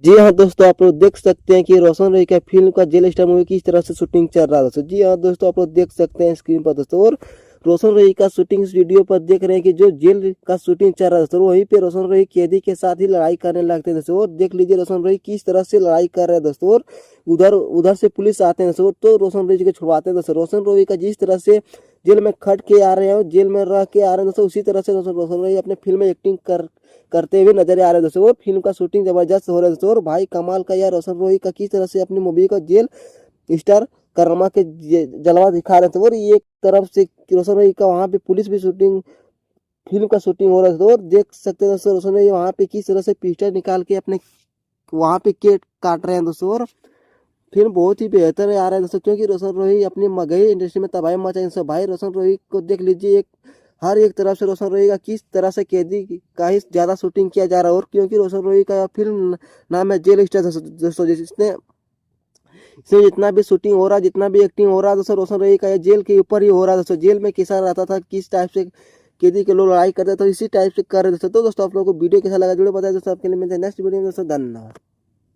जी हाँ दोस्तों, आप लोग देख सकते हैं कि रोशन रॉय का फिल्म का जेल स्टार मूवी किस तरह से शूटिंग चल रहा है दोस्तों। जी हाँ दोस्तों, आप लोग देख सकते हैं स्क्रीन पर दोस्तों। और रोशन रॉय का शूटिंग इस वीडियो पर देख रहे हैं कि जो जेल का शूटिंग चल रहा है दोस्तों, वहीं पे रोशन रॉय कैदी के साथ ही लड़ाई करने लगते हैं दोस्तों। और देख लीजिए रोशन रॉय किस तरह से लड़ाई कर रहे हैं दोस्तों। और उधर उधर से पुलिस आते हैं दोस्तों, तो रोशन रॉय को छुड़वाते हैं दोस्तों। रोशन रॉय का जिस तरह से जेल में खट के आ रहे हैं, जेल में रह के आ रहे हैं दोस्तों, उसी तरह से रोशन रॉय अपने फिल्म में एक्टिंग करते हुए नजर आ रहे हैं दोस्तों। और फिल्म का शूटिंग जबरदस्त हो रहा है दोस्तों। और भाई कमाल का यार रोशन रॉय का किस तरह से अपनी मूवी का जेल स्टार करमा के जलवा दिखा रहे थे। और एक तरफ से रोशन रॉय का वहाँ पे पुलिस भी शूटिंग फिल्म का शूटिंग हो रहा था। और देख सकते हैं दोस्तों रोशन रॉय वहाँ पे किस तरह से पिस्टल निकाल के अपने वहाँ पे केक काट रहे हैं दोस्तों। और फिल्म बहुत ही बेहतर आ रहा है दोस्तों, क्योंकि रोशन रोही अपनी मगही इंडस्ट्री में तबाही मचाई दोस्तों। भाई रोशन रोही को देख लीजिए, एक हर एक तरफ से रोशन रोही का किस तरह से कैदी का ही ज्यादा शूटिंग किया जा रहा है। और क्योंकि रोशन रोही का फिल्म नाम है जेल स्टार दोस्तों, जिसने इसमें जितना भी शूटिंग हो रहा है, जितना भी एक्टिंग हो रहा है दोस्तों, रोशन रोही का जेल के ऊपर ही हो रहा है दोस्तों। जेल में कैसा रहता था, किस टाइप से कैदी के लोग लड़ाई करते थे, इसी टाइप से कर रहे दोस्तों। तो दोस्तों आप लोगों को वीडियो कैसा लगा, वीडियो बताया दोस्तों। आपके लिए मिलते हैं नेक्स्ट वीडियो में दोस्तों, धन्यवाद।